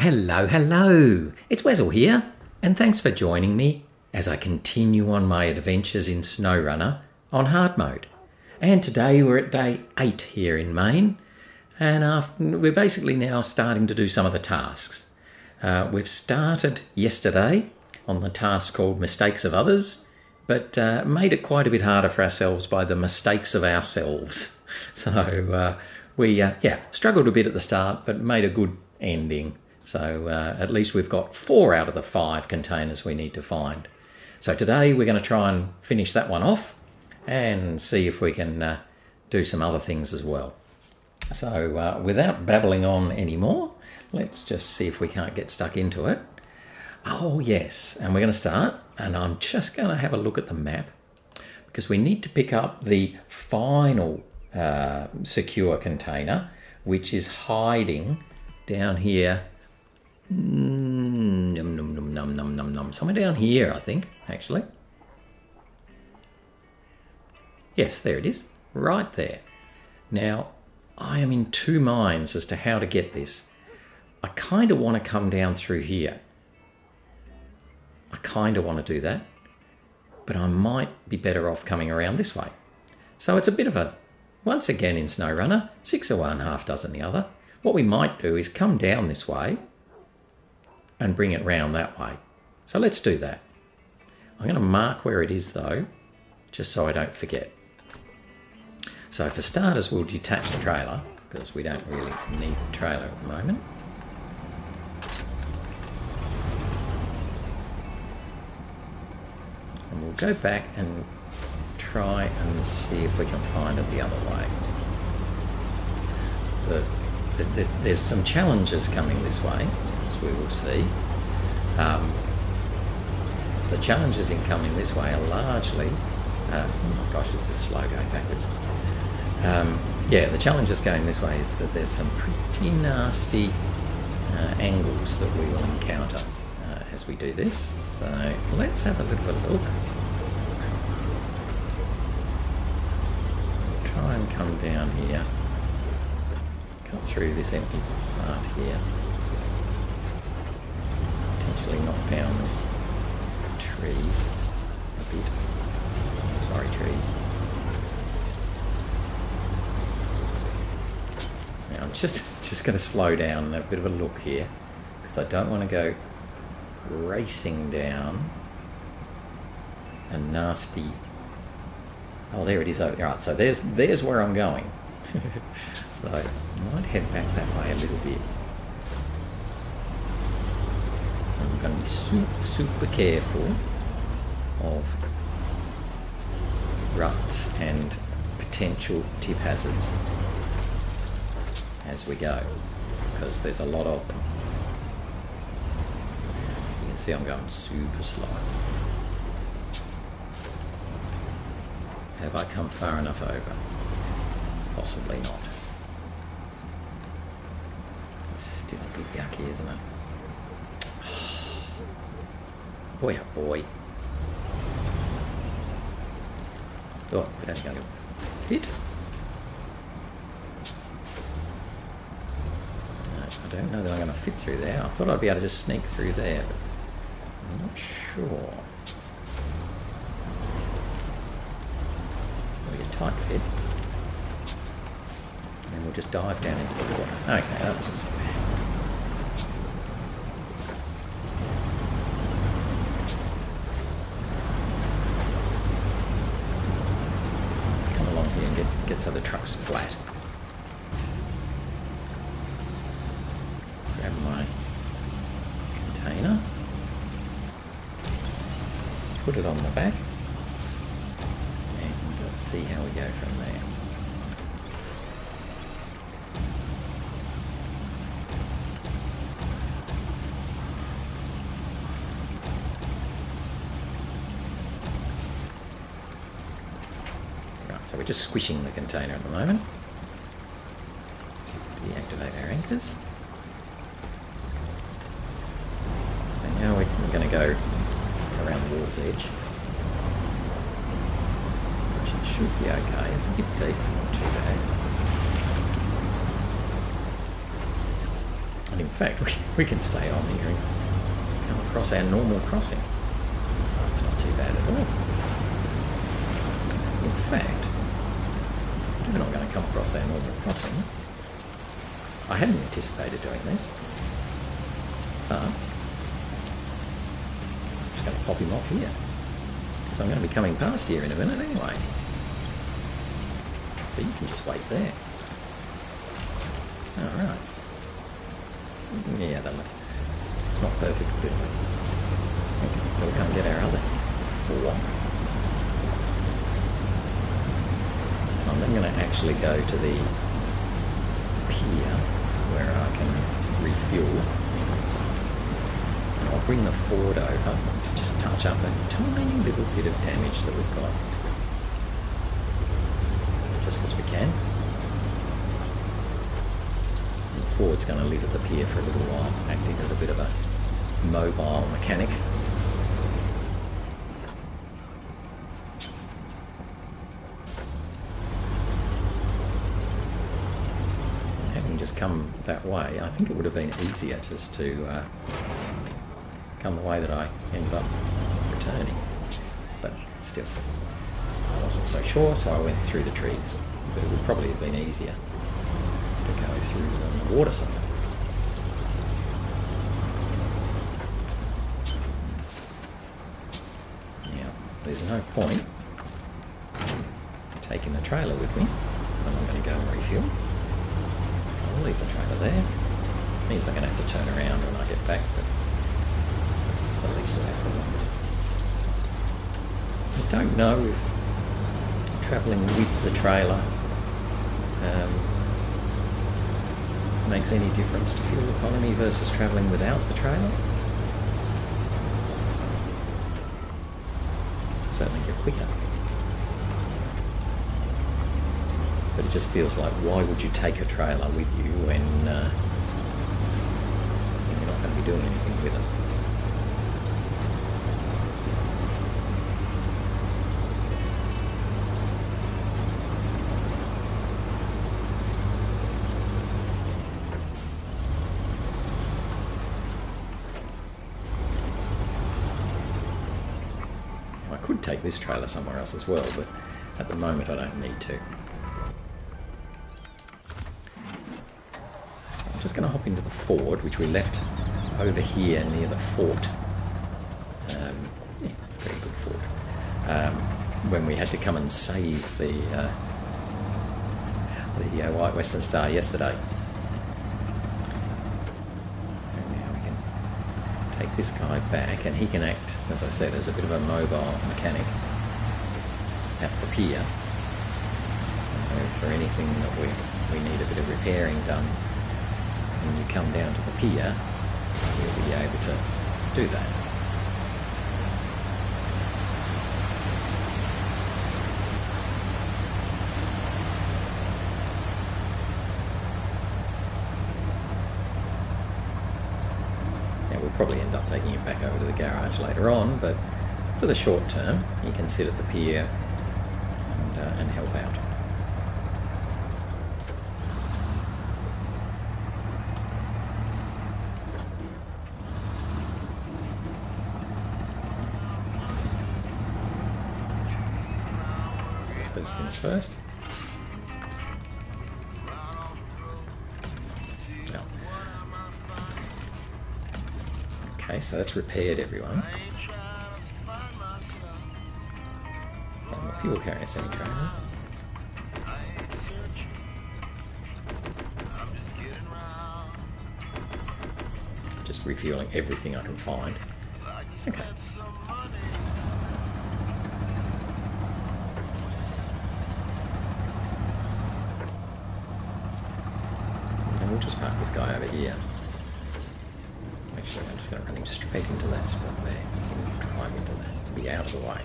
Hello, hello! It's Wessel here, and thanks for joining me as I continue on my adventures in SnowRunner on hard mode. And today we're at day 8 here in Maine, and we're basically now starting to do some of the tasks. We've started yesterday on the task called Mistakes of Others, but made it quite a bit harder for ourselves by the mistakes of ourselves. So we struggled a bit at the start, but made a good ending. So at least we've got 4 out of the 5 containers we need to find. So today we're going to try and finish that one off and see if we can do some other things as well. So without babbling on anymore, let's just see if we can't get stuck into it. Oh yes, and we're going to start, and I'm just going to have a look at the map because we need to pick up the final secure container, which is hiding down here. Somewhere down here, I think, actually. Yes, there it is, right there. Now, I am in 2 minds as to how to get this. I kind of want to come down through here. I kind of want to do that, but I might be better off coming around this way. So it's a bit of a, once again in SnowRunner, 6 of one, half dozen the other. What we might do is come down this way and bring it round that way. So let's do that. I'm going to mark where it is though, just so I don't forget. So for starters, we'll detach the trailer because we don't really need the trailer at the moment. And we'll go back and try and see if we can find it the other way. But there's some challenges coming this way, as we will see. The challenges in coming this way are largely, oh my gosh, this is slow going backwards. The challenges going this way is that there's some pretty nasty angles that we will encounter as we do this. So let's have a little bit of a look. Try and come down here. Cut through this empty part here. Potentially knock down this trees a bit. Sorry, trees. Now I'm just going to slow down and have a bit of a look here because I don't want to go racing down a nasty. Oh, there it is. Oh, right. So there's where I'm going. So I might head back that way a little bit. I'm going to be super careful of ruts and potential tip hazards as we go, because there's a lot of them. You can see I'm going super slow. Have I come far enough over? Possibly not. It's still a bit yucky, isn't it? Boy, oh boy. Oh, it ain't going to fit. No, I don't know that I'm going to fit through there. I thought I'd be able to just sneak through there, but I'm not sure. It's going to be a tight fit. And then we'll just dive down into the water. Okay, that wasn't so bad. Get so the truck's flat. Grab my container, put it on the back, and let's see how we go from there. So we're just squishing the container at the moment. Deactivate our anchors. So now we're going to go around the water's edge, which it should be okay. It's a bit deep, not too bad. And in fact, we can stay on here and come across our normal crossing. Oh, it's not too bad at all. In fact, we're not going to come across our normal crossing. I hadn't anticipated doing this, but I'm just going to pop him off here, because I'm going to be coming past here in a minute anyway. So you can just wait there. Alright. Yeah, it's not perfect, but okay, so we can't get our other 4. I'm then going to actually go to the pier where I can refuel, and I'll bring the Ford over to just touch up a tiny little bit of damage that we've got, just because we can. And the Ford's going to live at the pier for a little while, acting as a bit of a mobile mechanic. Just come that way, I think it would have been easier just to come the way that I ended up returning, but still I wasn't so sure, so I went through the trees, but it would probably have been easier to go through the water side. Now there's no point taking the trailer with me when I'm going to go and refuel. I'll leave the trailer there. Means I'm going to have to turn around when I get back, but that's the least of our problems. I don't know if travelling with the trailer makes any difference to fuel economy versus travelling without the trailer. Certainly you're quicker. But it just feels like, why would you take a trailer with you when you're not going to be doing anything with it? I could take this trailer somewhere else as well, but at the moment I don't need to. I'm just going to hop into the Ford, which we left over here near the fort. Yeah, very good fort. When we had to come and save the White Western Star yesterday. And now we can take this guy back, and he can act, as I said, as a bit of a mobile mechanic at the pier. So for anything that we need a bit of repairing done, when you come down to the pier, you'll be able to do that. Now we'll probably end up taking him back over to the garage later on, but for the short term, he can sit at the pier and help out. First things first. No. Okay, so that's repaired everyone. One more fuel carrier semi-trailer. Just refueling everything I can find. Okay. We'll just park this guy over here. Actually, I'm just going to run him straight into that spot there. He can drive into that and be out of the way.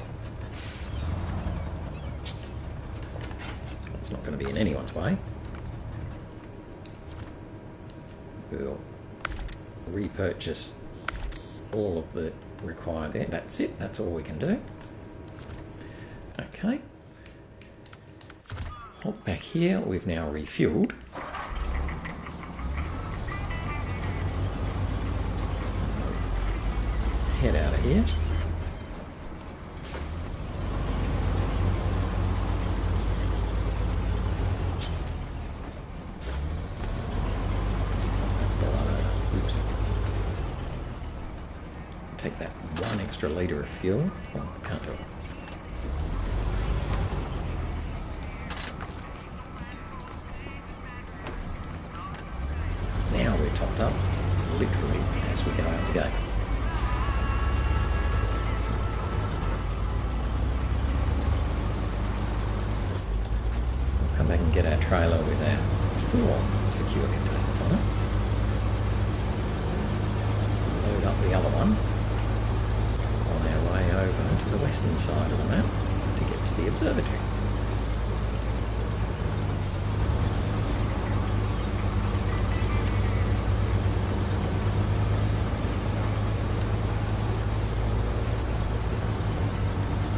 It's not going to be in anyone's way. We'll repurchase all of the required there. That's it. That's all we can do. Okay. Hop back here. We've now refueled. here. Take that 1 extra litre of fuel. Oh, can't do it. Now we're topped up, literally, as we go out the gate. We'll come back and get our trailer with our 4 secure containers on it. Load up the other one. On our way over to the western side of the map to get to the observatory.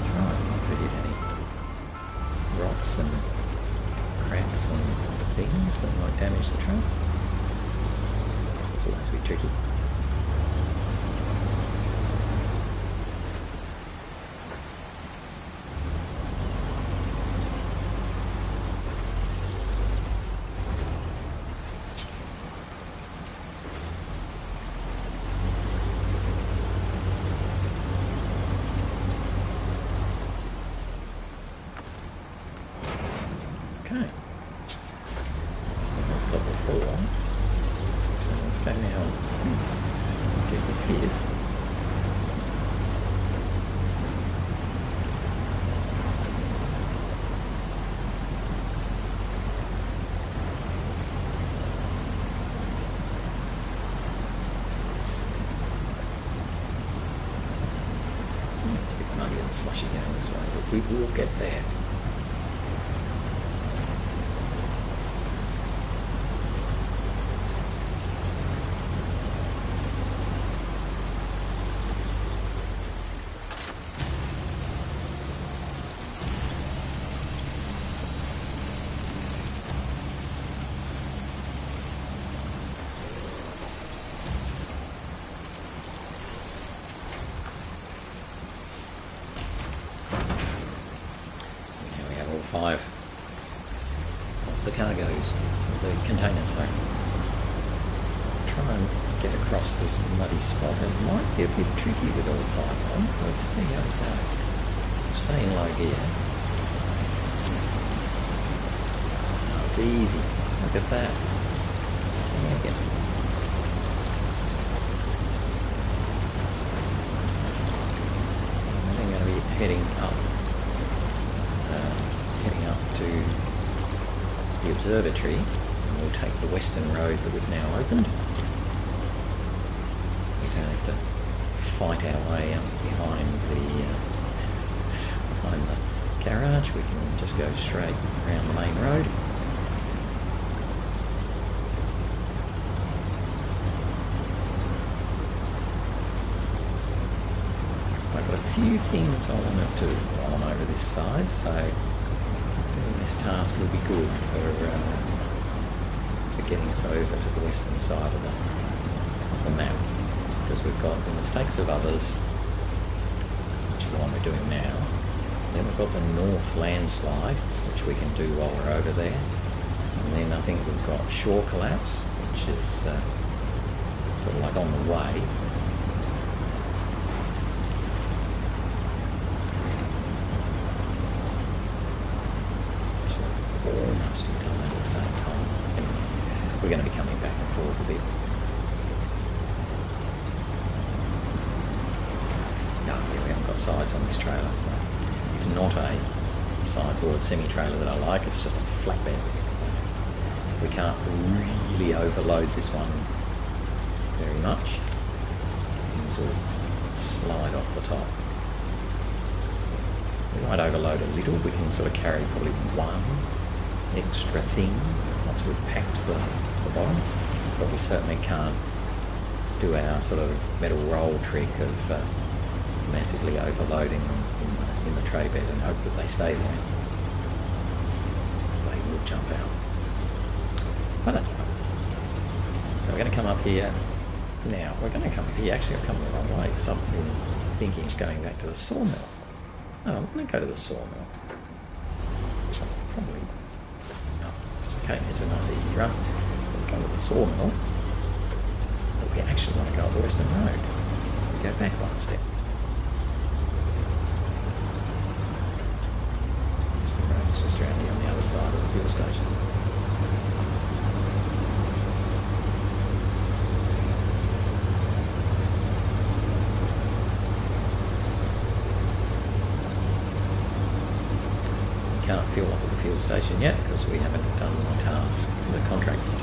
Try not to hit any rocks and cracks and things that might damage the trail. It's always a bit tricky. Okay, that's level 4, so let's go now and get the 5th. It's a bit muddy and slushy going this way, but we will get there. Now we have all 5 of the cargoes, the containers, so try and get across this muddy spot. It might be a bit tricky with all 5 on. We'll see how it goes. Stay in low gear. Oh, it's easy. Look at that. Yeah, I'm going to be heading up to the observatory, and we'll take the western road that we've now opened. We don't have to fight our way up behind the garage. We can just go straight around the main road. I've got a few things I wanted to on over this side, so doing this task will be good for getting us over to the western side of the map, because we've got the mistakes of others, which is the one we're doing now. Then we've got the North Landslide, which we can do while we're over there. And then I think we've got shore collapse, which is sort of like on the way. Almost in time at the same time. And we're going to be coming back and forth a bit. Oh, yeah, we haven't got sides on this trailer, so it's not a sideboard semi-trailer that I like, it's just a flatbed. We can't really overload this one very much. Things will slide off the top. We might overload a little. We can sort of carry probably one extra thing once we've packed the bottom, but we certainly can't do our sort of metal roll trick of massively overloading them in the tray bed and hope that they stay there. They will jump out. But that's fine. So we're going to come up here now. We're going to come up here. Actually, I've come the wrong way because I've been thinking of going back to the sawmill. Oh, I'm going to go to the sawmill. Probably, no, it's okay, it's a nice easy run. So we go to the sawmill, but we actually want to go up the Western Road. So we go back one step. Western Road's just around here on the other side of the fuel station. Can't fuel up at the fuel station yet because we haven't done the task, the contract to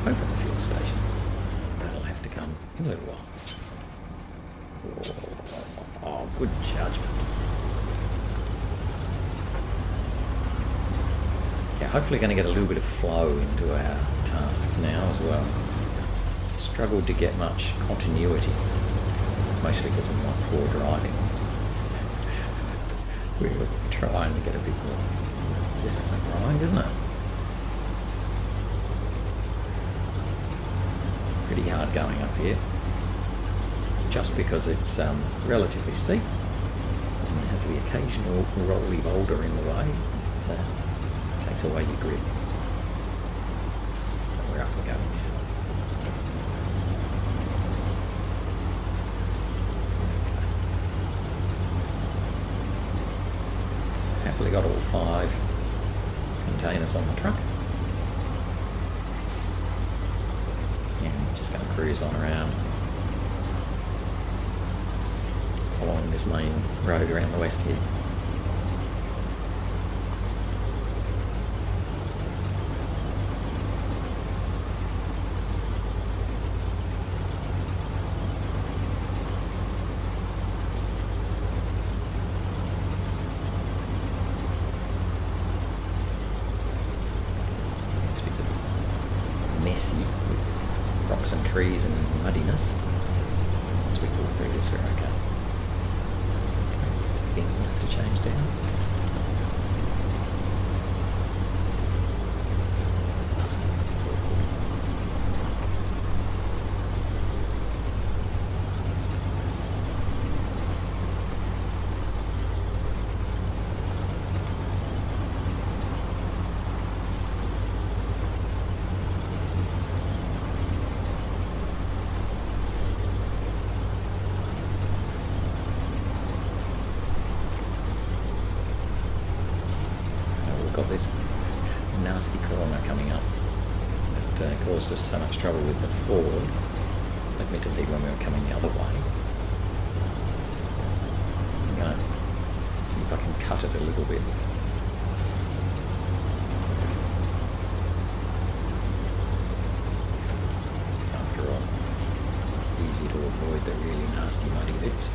open the fuel station. That'll have to come in a little while. Oh, good judgment. Yeah, hopefully going to get a little bit of flow into our tasks now as well. Struggled to get much continuity, mostly because of my poor driving. We were trying to get a bit more. This isn't right, isn't it? Pretty hard going up here, just because it's relatively steep and has the occasional rolly boulder in the way. It takes away your grip. But we're up and going now. Happily got all 5 containers on the truck. And we're just going to cruise on around, following this main road around the west here. Messy with rocks and trees and muddiness. As we pull through this, we're okay. Thing left to change down. Got this nasty corner coming up that caused us so much trouble with the Ford, admittedly when we were coming the other way. So I'm going to see if I can cut it a little bit. After all, it's easy to avoid the really nasty muddy bits.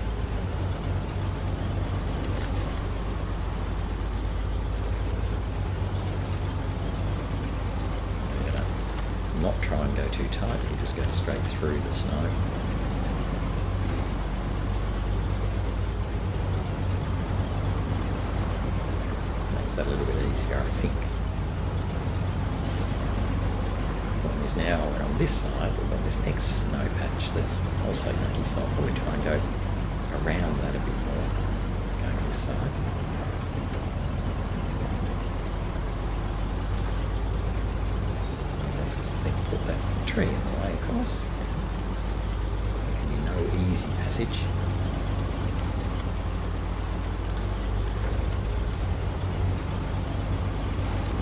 Not try and go too tight, we'll just go straight through the snow. Makes that a little bit easier, I think. The problem is now we're on this side, we've got this next snow patch that's also mucky, so I'll probably try and go around that a bit more, going this side. Put that tree in the way, of course. There can be no easy passage.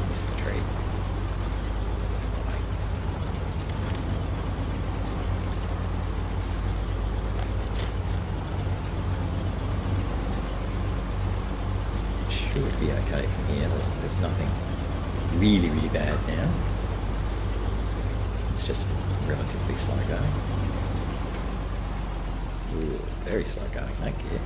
Missed the tree. Should be okay from here. There's nothing really bad now. It's just relatively slow going. Ooh, very slow going, thank you.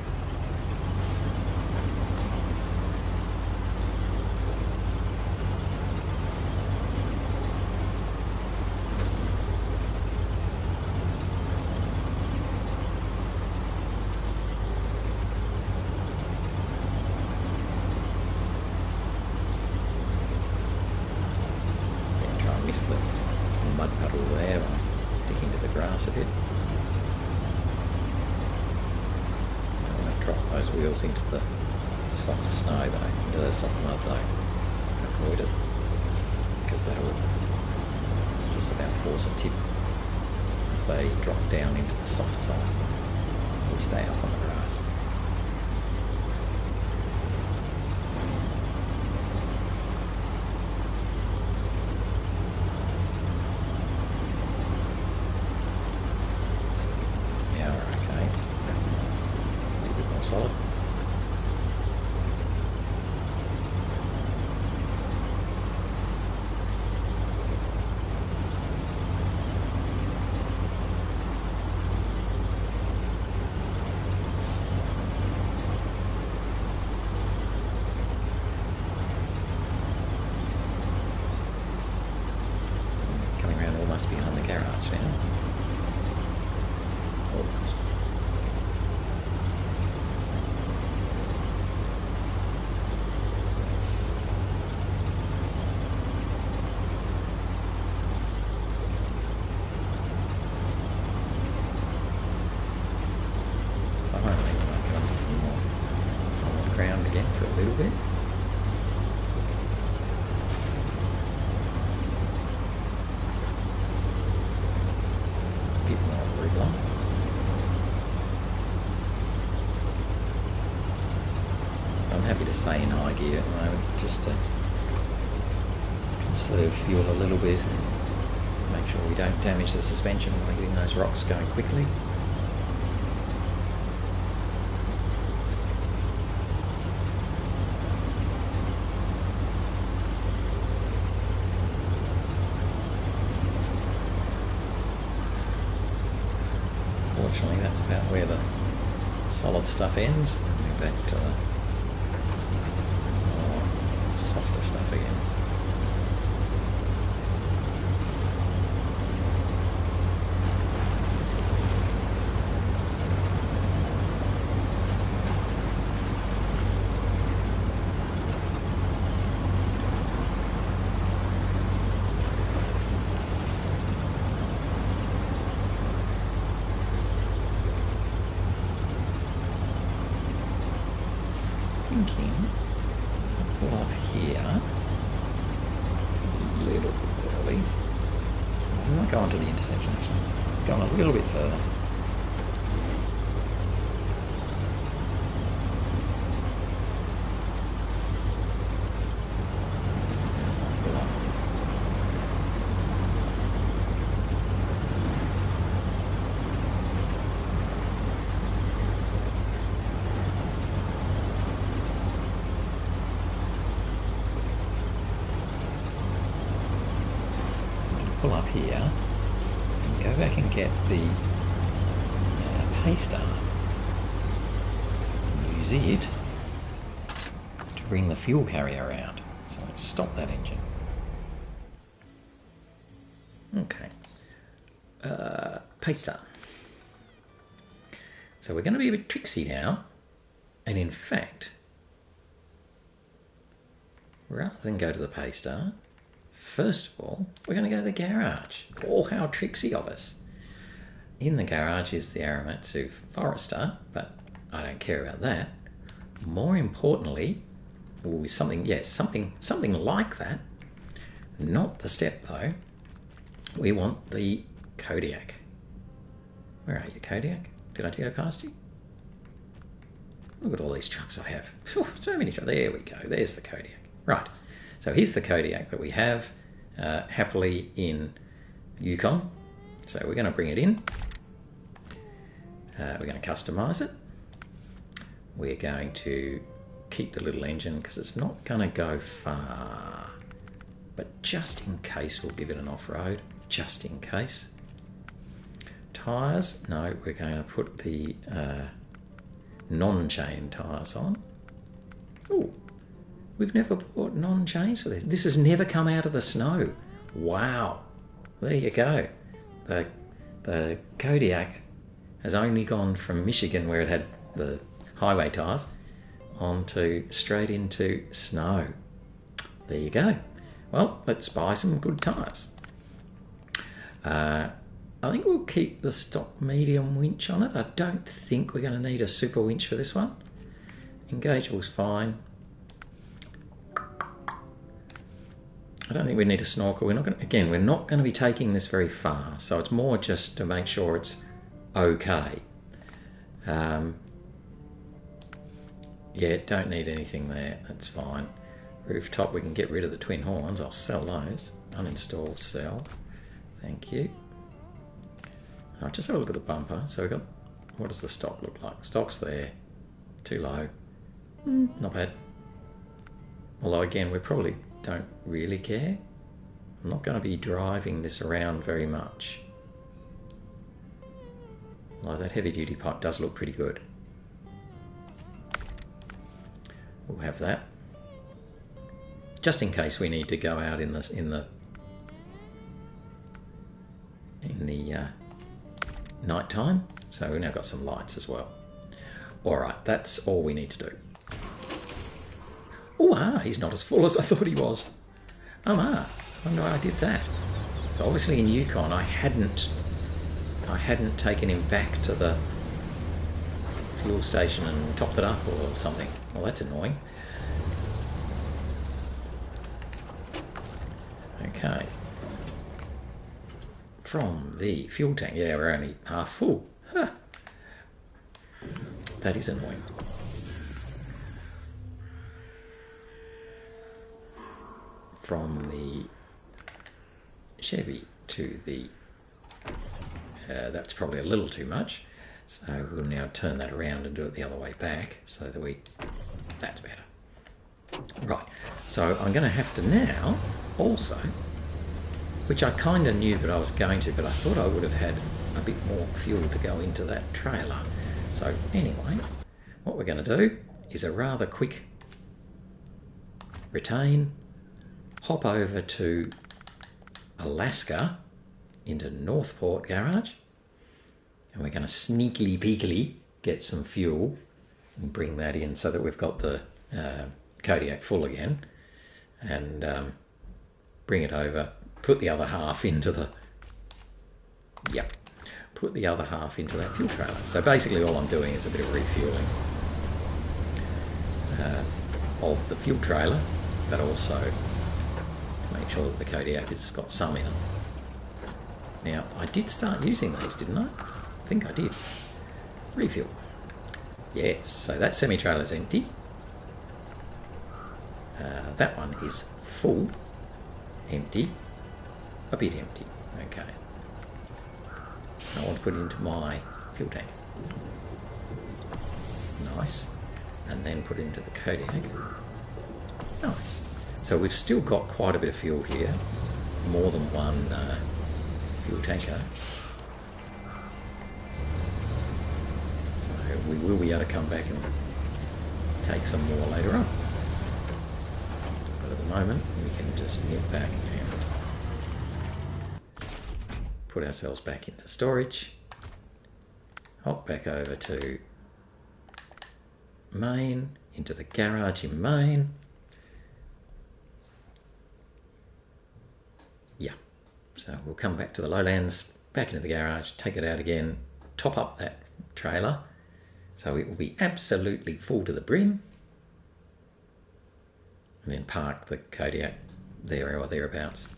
Yeah, try and miss the mud puddle there by sticking to the grass a bit. drop those wheels into the soft snow though, into the soft mud though. Avoid it, because that'll just about force a tip as they drop down into the soft side. So we'll stay up on the grass. Now we're okay. A little bit more solid. Almost behind the garage now. Almost. Finally, when I get onto some more solid ground again for a little bit. I'm happy to stay in high gear at the moment, just to conserve fuel a little bit and make sure we don't damage the suspension by getting those rocks going quickly. Fortunately, that's about where the solid stuff ends. Move back to the more softer stuff again. Thinking I'll pull up here. It's a little bit early. I'm not going to the intersection actually. Going a little bit further. Pull up. Pull up here and go back and get the Paystar. Use it to bring the fuel carrier around. So let's stop that engine. Okay. Paystar. So we're going to be a bit tricksy now, and in fact, rather than go to the Paystar, first of all, we're going to go to the garage. Oh, how tricksy of us. In the garage is the Aramatsu Forester, but I don't care about that. More importantly, with something, yes, something like that. Not the step though. We want the Kodiak. Where are you, Kodiak? Did I go past you? Look at all these trucks I have. So many trucks. There we go. There's the Kodiak. Right. So here's the Kodiak that we have happily in Yukon. So we're going to bring it in. We're going to customize it. We're going to keep the little engine because it's not going to go far. But just in case, we'll give it an off-road. Just in case. Tyres, no, we're going to put the non-chain tyres on. Oh. We've never bought non-chains for this. This has never come out of the snow. Wow. There you go. The Kodiak has only gone from Michigan, where it had the highway tyres, straight into snow. There you go. Well, let's buy some good tyres. I think we'll keep the stock medium winch on it. I don't think we're going to need a super winch for this one. Engageable's fine. I don't think we need a snorkel. We're not going to, again, we're not going to be taking this very far, so it's more just to make sure it's okay. Yeah, don't need anything there. That's fine. Rooftop, we can get rid of the twin horns. I'll sell those. Uninstall, sell. Thank you. I'll just have a look at the bumper. So we've got, what does the stock look like? Stock's there. Too low. Not bad. Although again, we probably don't really care. I'm not going to be driving this around very much. Although that heavy duty pipe does look pretty good. We'll have that. Just in case we need to go out in the night time. So we've now got some lights as well. Alright, that's all we need to do. Oh, he's not as full as I thought he was. I wonder why I did that. So obviously in Yukon I hadn't taken him back to the fuel station and topped it up or something. Well, that's annoying. Okay. From the fuel tank, yeah, we're only half full. Huh. That is annoying. From the Chevy to the that's probably a little too much, so we'll now turn that around and do it the other way back so that that's better. Right, so I'm going to have to now also, which I kind of knew that I was going to, but I thought I would have had a bit more fuel to go into that trailer. So anyway, what we're going to do is a rather quick retain, hop over to Alaska into Northport Garage, and we're going to sneakily peekily get some fuel and bring that in so that we've got the Kodiak full again, and bring it over, put the other half into the put the other half into that fuel trailer. So basically all I'm doing is a bit of refueling of the fuel trailer, but also make sure that the Kodiak has got some in it. Now, I did start using these, didn't I? I think I did. Refuel. Yes, so that semi-trailer's empty. That one is full, empty, a bit empty. Okay. I want to put it into my fuel tank. Nice. And then put it into the Kodiak. Nice. So we've still got quite a bit of fuel here, more than one fuel tanker. So we will be able to come back and take some more later on. But at the moment, we can just nip back and put ourselves back into storage. Hop back over to main, into the garage in main. Yeah, so we'll come back to the lowlands, back into the garage, take it out again, top up that trailer so it will be absolutely full to the brim, and then park the Kodiak there or thereabouts.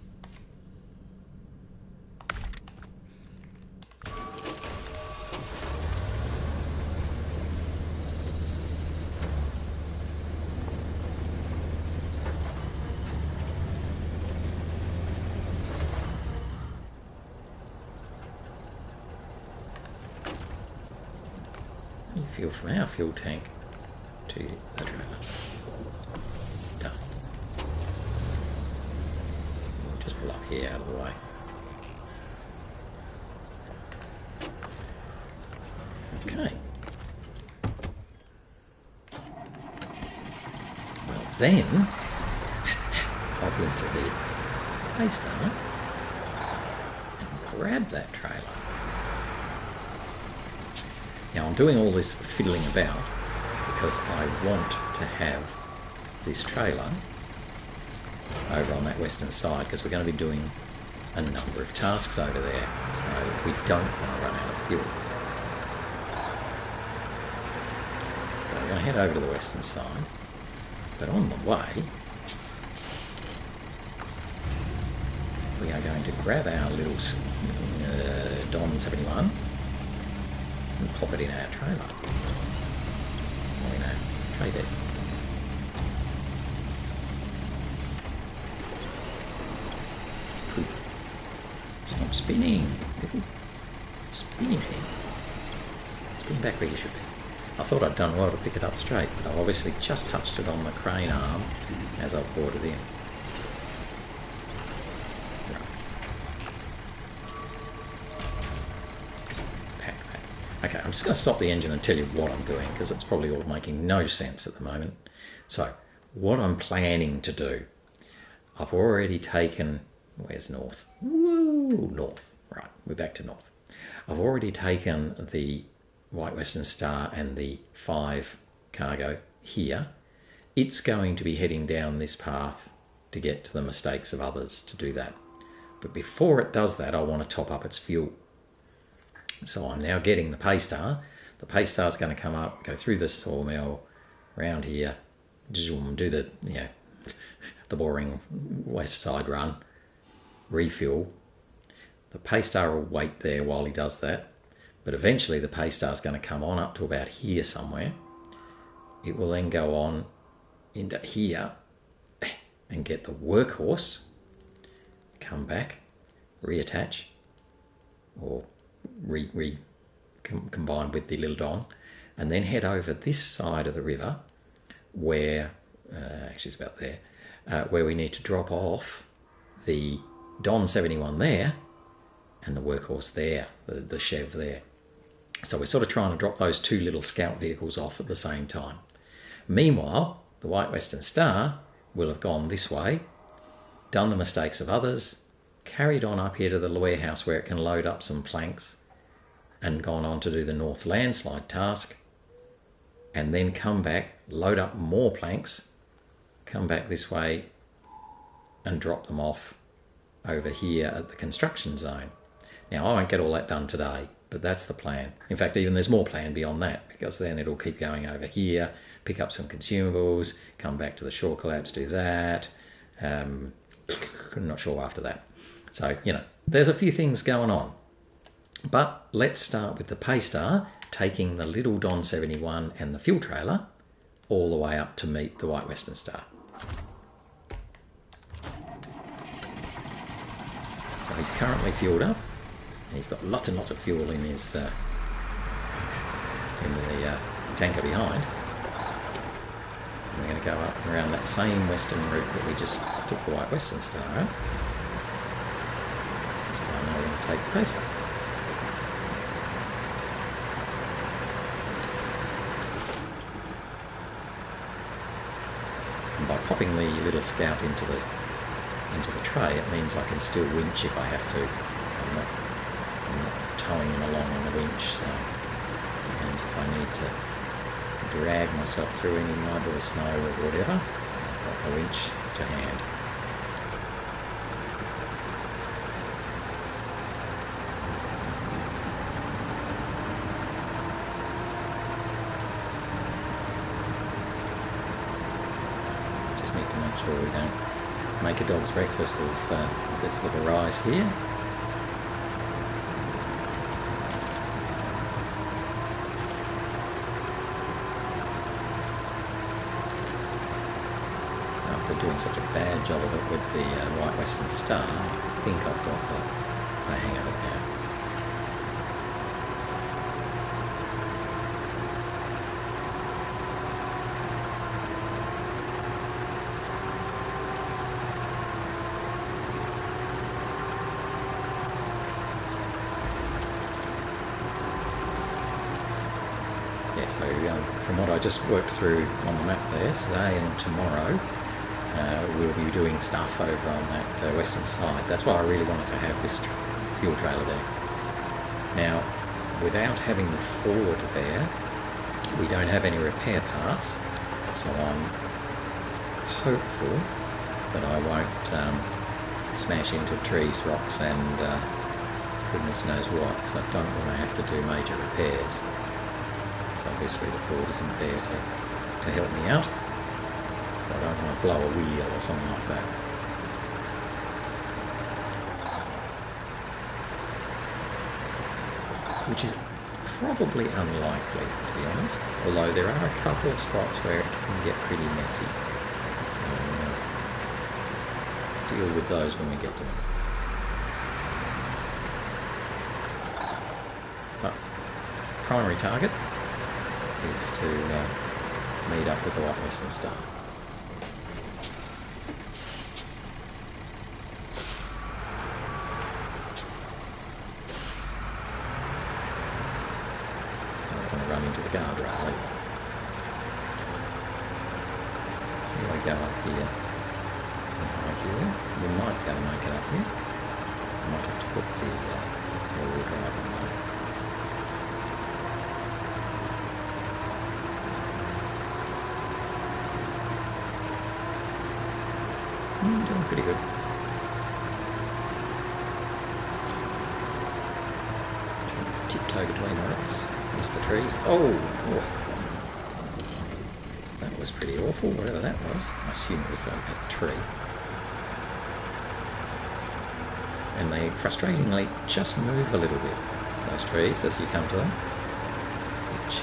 Fuel from our fuel tank to the trailer. Done. We'll just pull up here out of the way. Okay. Well then, hop into the Paystar and grab that trailer. Now I'm doing all this fiddling about because I want to have this trailer over on that western side, because we're going to be doing a number of tasks over there, so we don't want to run out of fuel. So we're going to head over to the western side, but on the way we are going to grab our little Don 71 and pop it in our trailer, or in our tray bed. Stop spinning, little spinning thing. Spin back where you should be. I thought I'd done well to pick it up straight, but I obviously just touched it on the crane arm as I brought it in. Okay, I'm just going to stop the engine and tell you what I'm doing, because it's probably all making no sense at the moment. So, what I'm planning to do, I've already taken, where's north? Woo, north. Right, we're back to north. I've already taken the White Western Star and the 5 cargo here. It's going to be heading down this path to get to the mistakes of others to do that. But before it does that, I want to top up its fuel. So I'm now getting the Paystar. The Paystar is going to come up, go through the Sawmill, around here, do the the boring west side run, refuel. The Paystar will wait there while he does that, but eventually the Paystar is going to come on up to about here somewhere. It will then go on into here and get the workhorse, come back, reattach, or combined with the little Don, and then head over this side of the river where, actually it's about there, where we need to drop off the Don 71 there and the workhorse there, the Chev there. So we're sort of trying to drop those two little scout vehicles off at the same time. Meanwhile, the White Western Star will have gone this way, done the mistakes of others, carried on up here to the warehouse where it can load up some planks, and gone on to do the North Landslide task, and then come back, load up more planks, come back this way and drop them off over here at the construction zone. Now I won't get all that done today, but that's the plan. In fact, even there's more plan beyond that, because then it'll keep going over here, pick up some consumables, come back to the shore collapse, do that. I'm not sure after that. So, there's a few things going on. But let's start with the Paystar taking the little Don 71 and the fuel trailer all the way up to meet the White Western Star. So he's currently fueled up. And he's got lots and lots of fuel in his in the tanker behind. And we're going to go up around that same western route that we just took the White Western Star out. This time now we're going to take the Paystar. And by popping the little Scout into the tray, it means I can still winch if I have to. I'm not towing him along on the winch, so it means if I need to drag myself through any mud or snow or whatever, I've got the winch to hand. Just need to make sure we don't make a dog's breakfast of this little rise here. Doing such a bad job of it with the White Western Star, I think I've got the hang of it now. Yeah, so from what I just worked through on the map there, today and tomorrow, we'll be doing stuff over on that western side. That's why I really wanted to have this fuel trailer there. Now, without having the Ford there, we don't have any repair parts, so I'm hopeful that I won't smash into trees, rocks and goodness knows what, so I don't want to have to do major repairs. So obviously the Ford isn't there to help me out, so I don't want to blow a wheel or something like that. Which is probably unlikely, to be honest, although there are a couple of spots where it can get pretty messy. So deal with those when we get to them. But primary target is to meet up with the White Western Star. Run into the guardrail either. So I go up here and hide here. We might be able to make it up here. I might have to put the all-wheel drive on there. Doing pretty good. Tiptoe between the rocks. Miss the trees. Oh! That was pretty awful, whatever that was. I assume it was a tree. And they frustratingly just move a little bit, those trees, as you come to them. Which,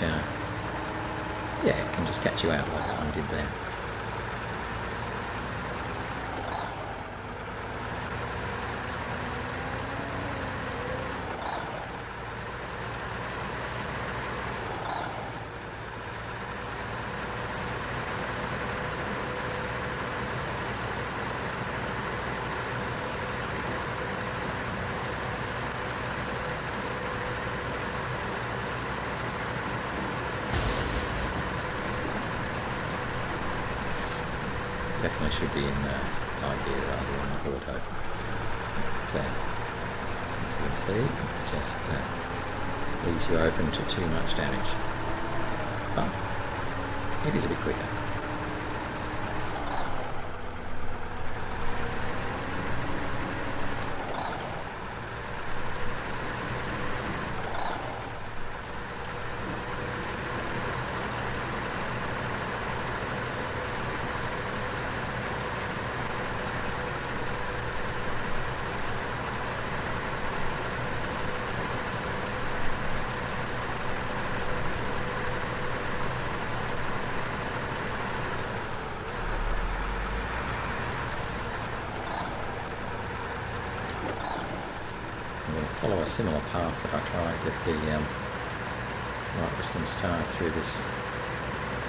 yeah, it can just catch you out like that one did there. Definitely should be in high gear rather than auto. But, as you can see, it just leaves you open to too much damage. But it is a bit quicker. Follow a similar path that I tried with the White Western Star through this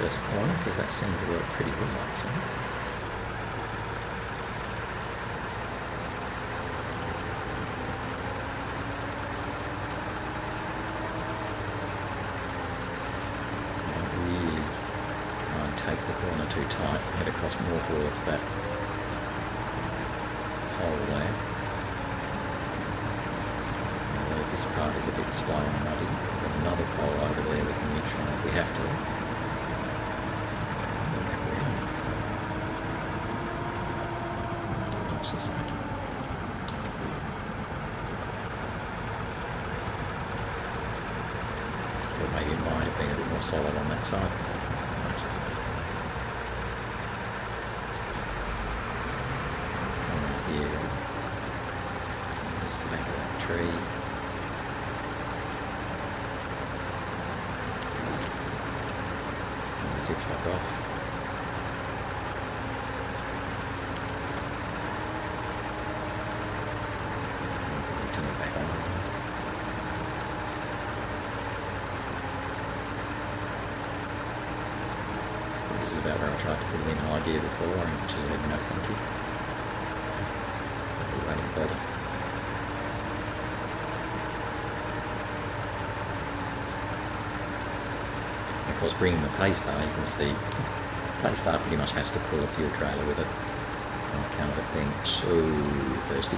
first corner, because that seemed to work pretty well actually. So I don't really try and take the corner too tight, head across more towards that hole there. This part is a bit slow and muddy. We've got another pole over there we can reach on if we have to. Watch this out. Thought maybe it might have been a bit more solid on that side. Watch this out. Come up here. Miss the back of that tree. Fuck off. Turn it back on. This is about where I tried to put it in high gear before, and it just said no thank you. So we're waiting further. Of course, bringing the Paystar, you can see Paystar pretty much has to pull a fuel trailer with it on account of it being so thirsty.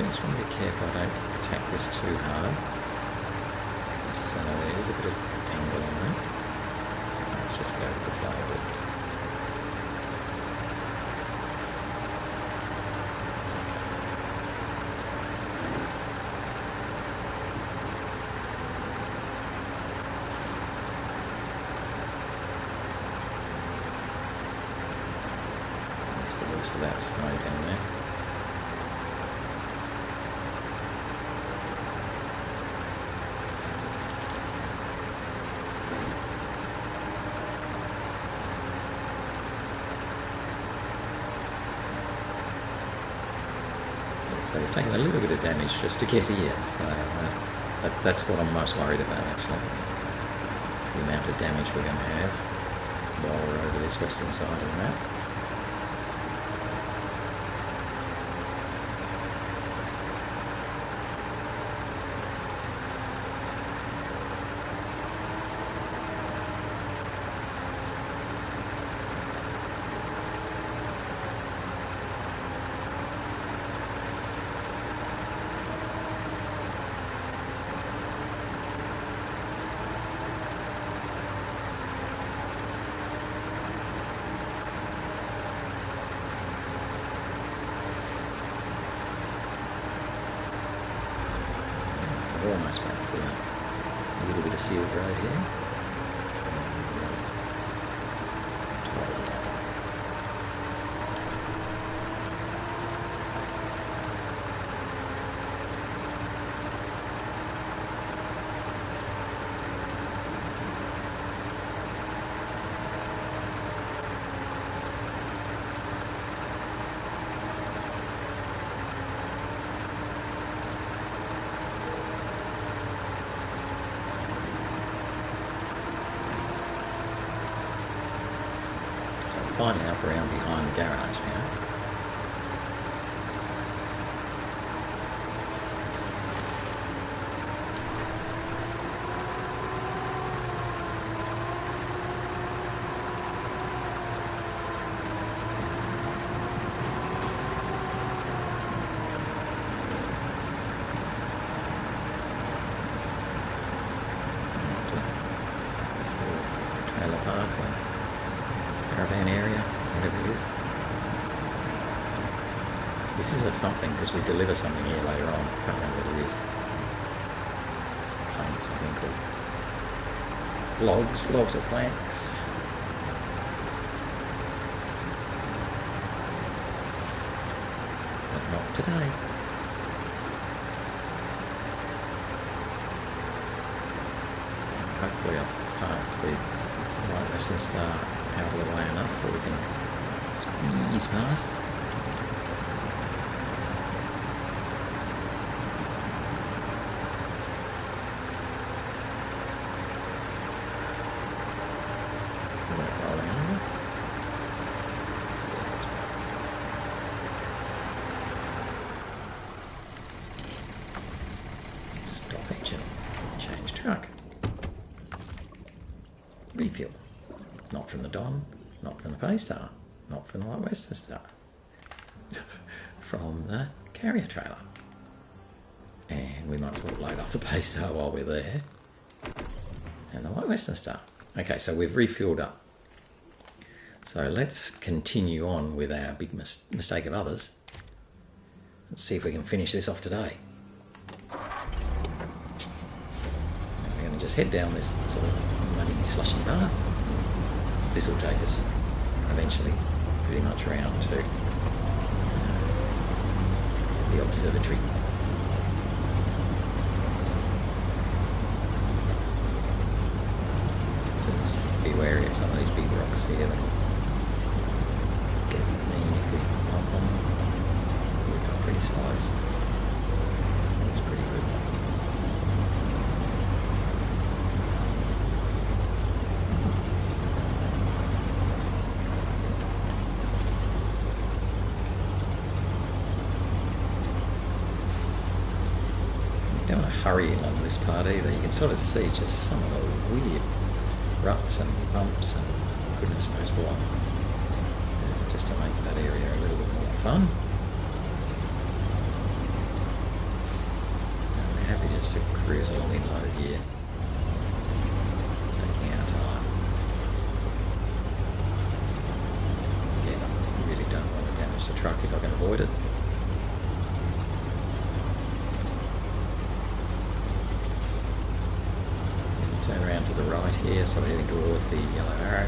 Just want to be careful I don't attack this too hard. So there is a bit of angle on that. So let's just go with the flow a bit. most of that snow down there. So we've taken a little bit of damage just to get here, so that's what I'm most worried about actually, is the amount of damage we're going to have while we're over this western side of the map. Almost back for a little bit of sealed road here. Finding up around behind the garage now. Trailer park. Caravan area, whatever it is. This is a something because we deliver something here later on. I can't remember what it is. Something called logs or planks. But not today. Hopefully I've parked the right Western Star out of the way enough where we can squeeze past. Rolling over. Stop engine. Change truck. Refuel. Not from the Don, not from the Paystar, not from the White Western Star. From the carrier trailer. And we might as well load off the Paystar while we're there. And the White Western Star. Okay, so we've refueled up. So let's continue on with our big mistake of others. Let's see if we can finish this off today. And we're going to just head down this sort of muddy, slushy path. This will take us eventually pretty much around to the Observatory. Just be wary of some of these big rocks here. They get mean if we bump on them. We've got pretty slow, so it's pretty good. You don't want to hurry along this part either. You can sort of see just some of the weird ruts and bumps and goodness knows what. Just to make that area a little bit more fun. And we're happy just to cruise along in low here, taking our time. Again, I really don't want to damage the truck if I can avoid it. Turn around to the right here, so we're heading towards the yellow arrow.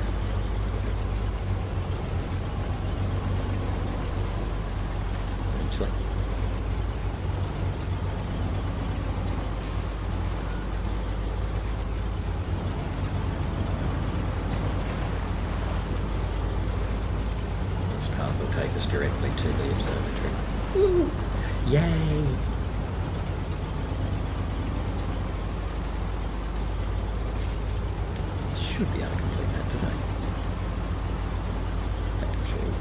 directly to the observatory. Woo! Yay! Should be able to complete that today. In fact, I'm sure we will.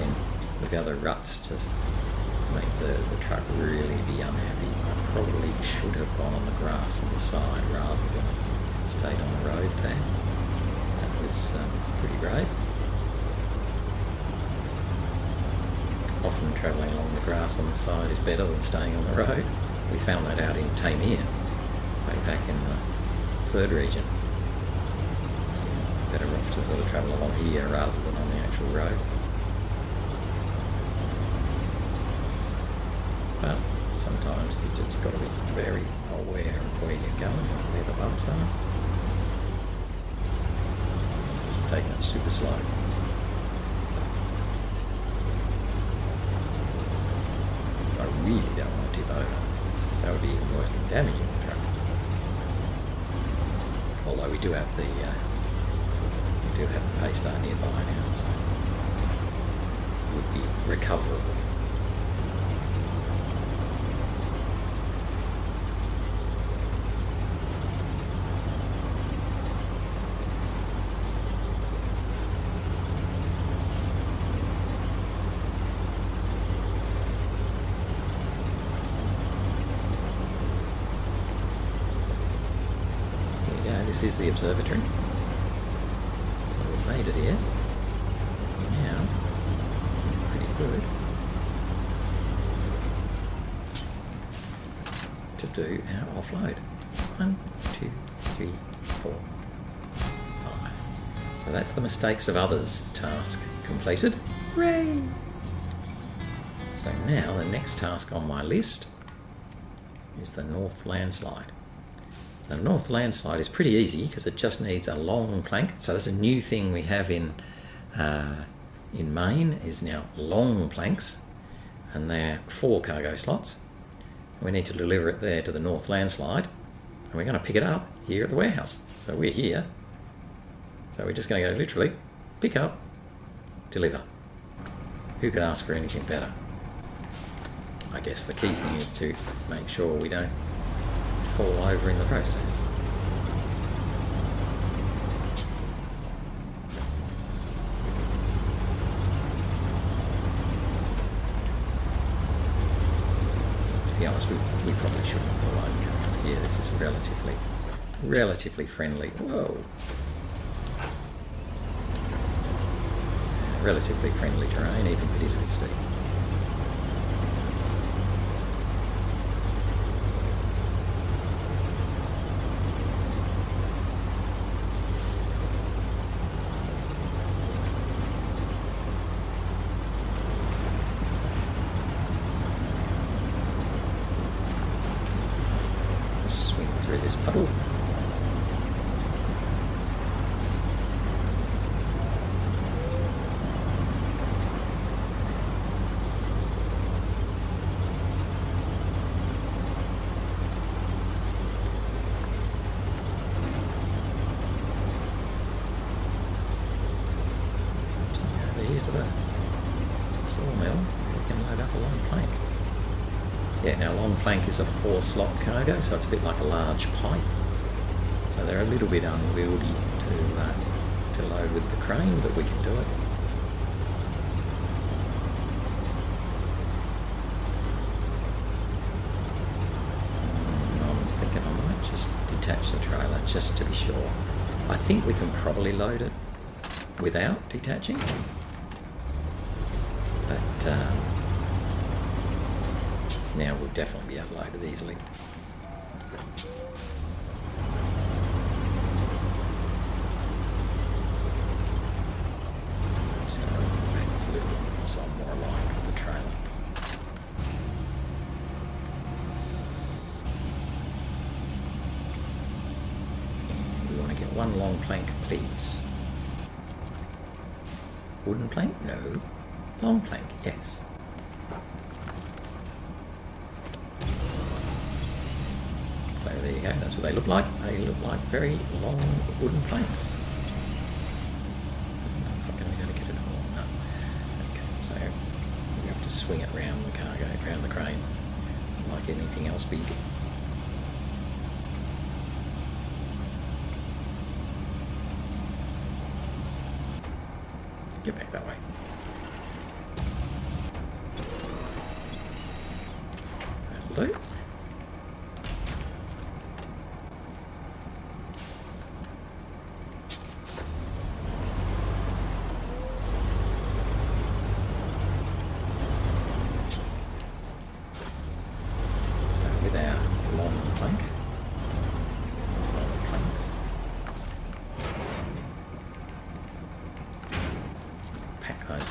And the other ruts just make the truck really be unhappy. I probably should have gone on the grass on the side rather than stayed on the road there. That was pretty brave. Often travelling along the grass on the side is better than staying on the road. We found that out in Tamir, way back in the third region. So better off to sort of travel along here rather than on the actual road. But sometimes you just got to be very aware of where you're going and where the bumps are. Just taking it super slow. I really don't want to tip over. That would be even worse than damaging the truck. Although we do have the Paystar nearby now, so it would be recoverable. This is the observatory. So we've made it here. Now, pretty good to do our offload. 1, 2, 3, 4, 5. So that's the mistakes of others task completed. Hooray! So now the next task on my list is the North Landslide. The North Landslide is pretty easy because it just needs a long plank. So that's a new thing we have in Maine is now long planks, and they're 4 cargo slots. We need to deliver it there to the North Landslide, and we're going to pick it up here at the warehouse. So we're here. So we're just going to go literally pick up, deliver. Who could ask for anything better? I guess the key thing is to make sure we don't fall over in the process. To be honest, we probably shouldn't have pulled over coming up here. This is relatively friendly. Whoa! Relatively friendly terrain, even if it is a bit steep. Swing through this puddle. Over here to the Sawmill, we can load up a long plank. Yeah, now long plank is a 4-slot cargo, so it's a bit like a large pipe. So they're a little bit unwieldy to load with the crane, but we can do it. I'm thinking I might just detach the trailer just to be sure. I think we can probably load it without detaching, but now we'll definitely be able to load it easily. So it's a little bit so I'm more aligned with the trailer. We want to get one long plank, please. Wooden plank? No. Long plank, yes. So there you go, that's what they look like. They look like very long wooden planks. I'm not going to be able to get it all. No. Okay, so we have to swing it round the cargo, round the crane, like anything else big. Get back that way. That'll do.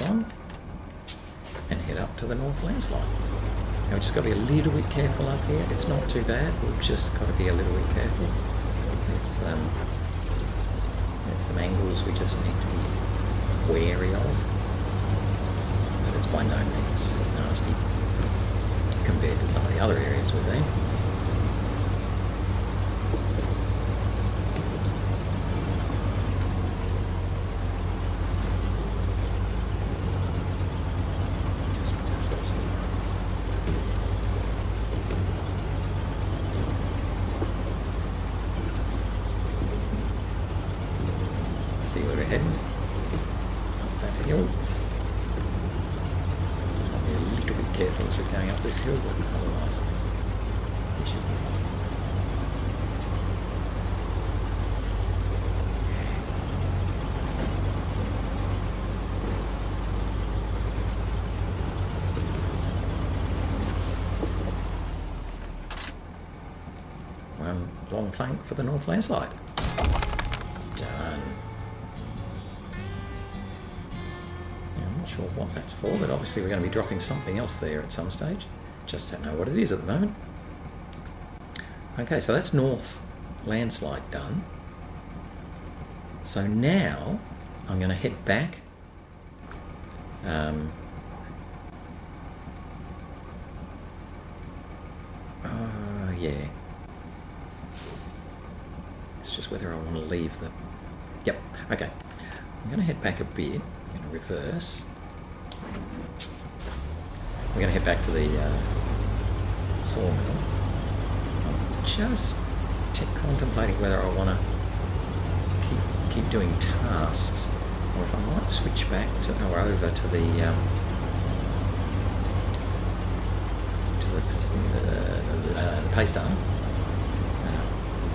On and head up to the North Landslide. Now we've just got to be a little bit careful up here. It's not too bad, we've just got to be a little bit careful. There's some angles we just need to be wary of, but it's by no means nasty compared to some of the other areas we've been. See where we're heading. Up that hill. Just want to be a little bit careful as we're going up this hill, but otherwise I think we should be fine. One long plank for the North Landslide. Done. Not sure what that's for, but obviously we're going to be dropping something else there at some stage. Just don't know what it is at the moment. Okay, so that's North Landslide done. So now I'm going to head back. Yeah. It's just whether I want to leave the... Yep, okay. I'm going to head back a bit. I'm going to reverse. We're going to head back to the Sawmill. I'm just contemplating whether I want to keep doing tasks, or if I might switch back to, or over to the Paystar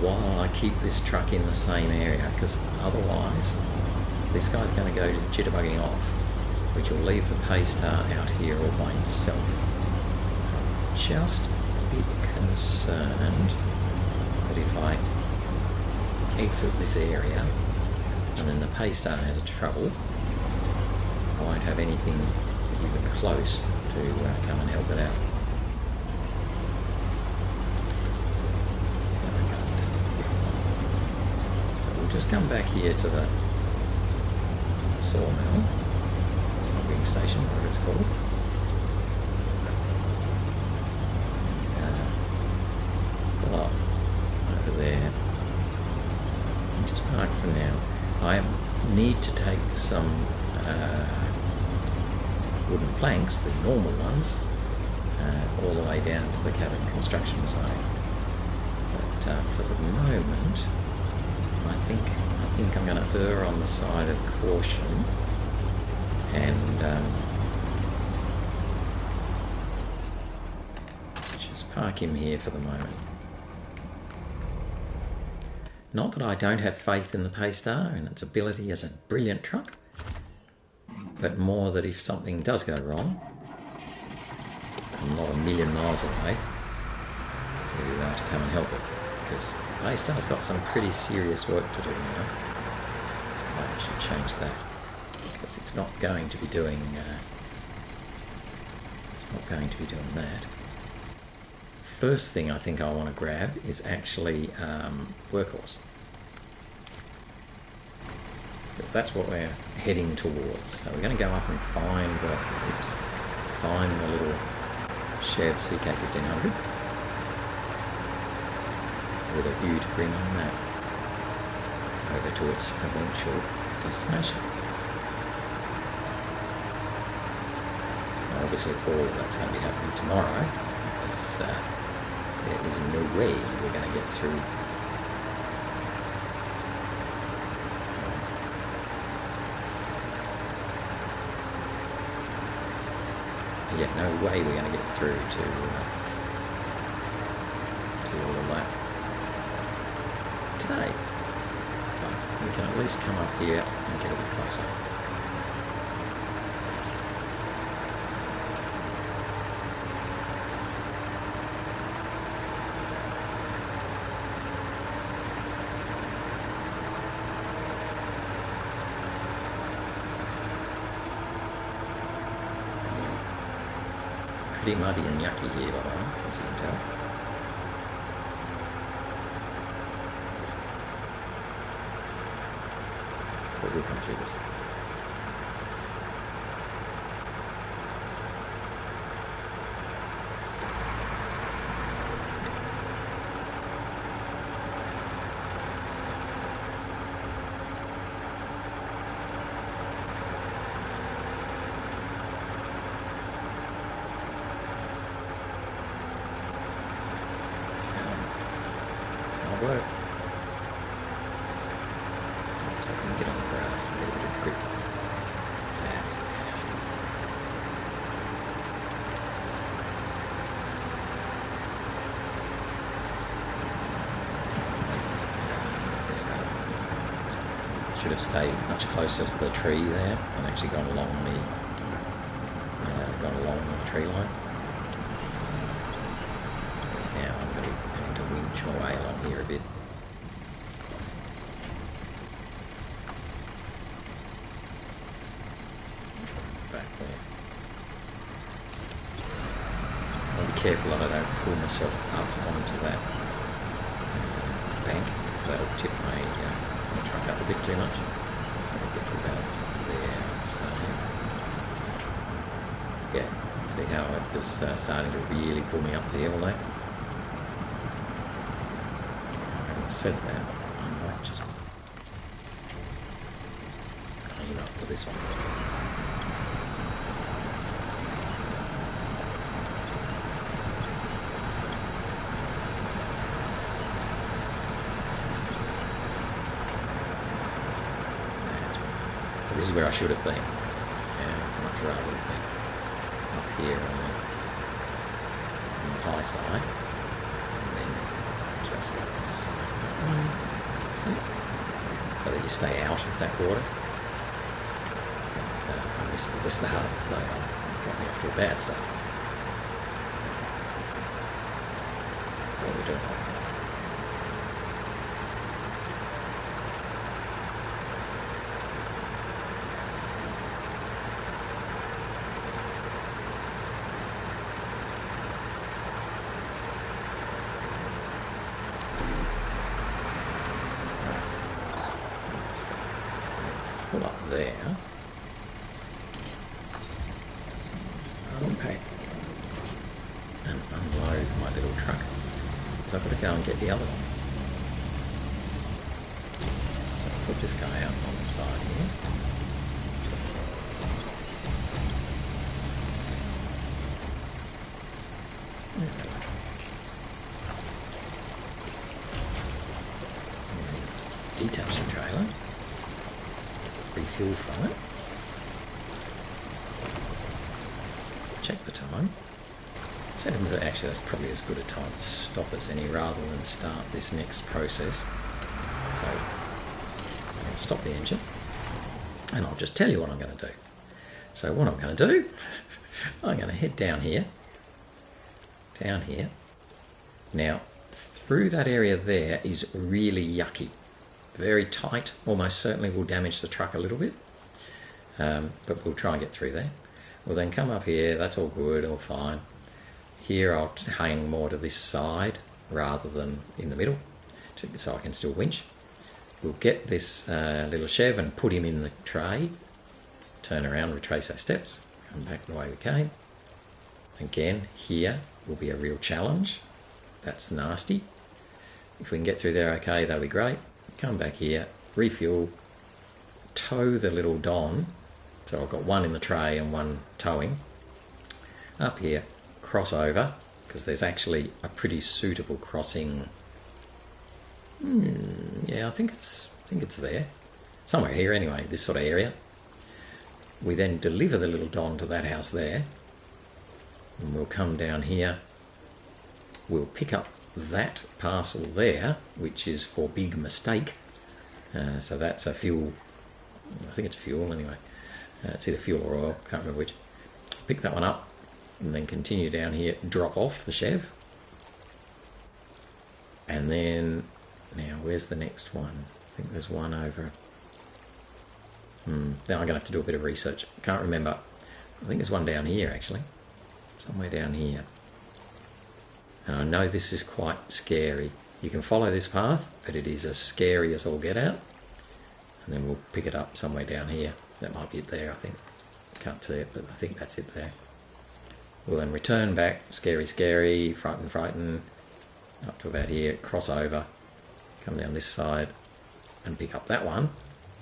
while I keep this truck in the same area, because otherwise this guy's going to go jitterbugging off, which will leave the Paystar out here all by himself. I'm just a bit concerned that if I exit this area and then the Paystar has trouble, I won't have anything even close to come and help it out. So we'll just come back here to the Sawmill, logging station, whatever it's called. Pull up over there and just park for now. I need to take some wooden planks, the normal ones, all the way down to the cabin construction zone. But for the moment, I think I'm going to err on the side of caution and just park him here for the moment. Not that I don't have faith in the Paystar and its ability as a brilliant truck, but more that if something does go wrong, I'm not a million miles away to come and help it, because the Paystar's got some pretty serious work to do now. I should change that, because it's not going to be doing that. First thing I think I want to grab is actually workhorse, because that's what we're heading towards. So we're going to go up and find the little shared CK1500. with a view to bringing that over to its eventual destination. Now, obviously all of that's going to be happening tomorrow, because there is no way we're going to get through no way we're going to get through to all of that today. But we can at least come up here and get a bit closer. Pretty muddy and yucky here, by the way, as you can tell. But we'll come through this. Work. So I can get on the grass and get a bit of grip. That's should have stayed much closer to the tree there and actually gone along the tree line. Because now I'm going to winch my way along here a bit. Back there. I'll be careful that I don't pull myself up onto that bank, because that'll tip my truck up a bit too much. I'll get to about there. So, yeah, see how it was starting to really pull me up there all day. Said that, I might just clean up for this one. So this is where I should have been. Yeah, much rather have been up here on the high side, and then just go this side. So that you stay out of that water. And, I missed the start, so I got me off to a bad start. What are we doing? Pull up there. Okay. And unload my little truck. So I've got to go and get the other one. So I'll put this guy out on the side here. Detach the trailer. Refuel from it. Check the time. Actually, that's probably as good a time to stop as any rather than start this next process. So I'm going to stop the engine and I'll just tell you what I'm going to do. So what I'm going to do, I'm going to head down here. Now, through that area there is really yucky. Very tight, almost certainly will damage the truck a little bit, but we'll try and get through there. We'll then come up here, that's all good, all fine. Here I'll hang more to this side rather than in the middle, so I can still winch. We'll get this little Chev and put him in the tray, turn around, retrace our steps, come back the way we came. Again, here will be a real challenge. That's nasty. If we can get through there okay, that'll be great. Come back here, refuel, tow the little Don. So I've got one in the tray and one towing. Up here, cross over, because there's actually a pretty suitable crossing. Yeah, I think it's there. Somewhere here anyway, this sort of area. We then deliver the little Don to that house there. And we'll come down here. We'll pick up that parcel there, which is for Big Mistake. So that's a fuel. I think it's fuel anyway. It's either fuel or oil, can't remember which. Pick that one up and then continue down here, drop off the Chev. And then, now where's the next one? I think there's one over. Now I'm going to have to do a bit of research. Can't remember. I think there's one down here actually. Somewhere down here. And I know this is quite scary. You can follow this path, but it is as scary as all get out. And then we'll pick it up somewhere down here. That might be it there, I think. Can't see it, but I think that's it there. We'll then return back, scary, scary, frighten, frighten, up to about here, cross over, come down this side and pick up that one,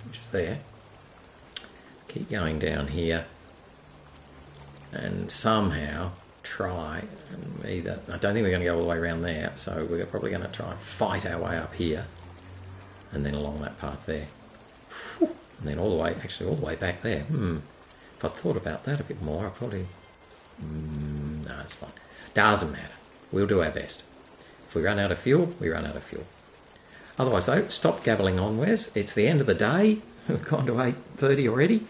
which is there. Keep going down here and somehow try and either, I don't think we're going to go all the way around there, so we're probably going to try and fight our way up here and then along that path there. And then all the way, actually all the way back there. If I'd thought about that a bit more, I probably... no, it's fine. Doesn't matter. We'll do our best. If we run out of fuel, we run out of fuel. Otherwise though, stop gabbling on, Wes. It's the end of the day. We've gone to 8:30 already.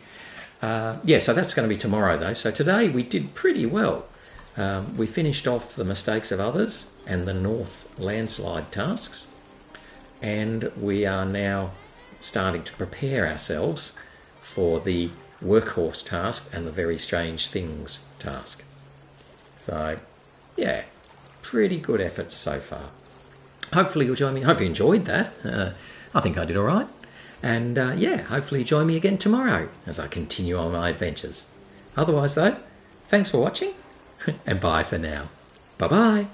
Yeah, so that's going to be tomorrow though. So today we did pretty well. We finished off the mistakes of others and the North Landslide tasks. And we are now starting to prepare ourselves for the workhorse task and the very strange things task. So, yeah, pretty good efforts so far. Hopefully you'll join me. Hope you enjoyed that. I think I did all right. And yeah, hopefully join me again tomorrow as I continue on my adventures. Otherwise though, thanks for watching and bye for now. Bye-bye.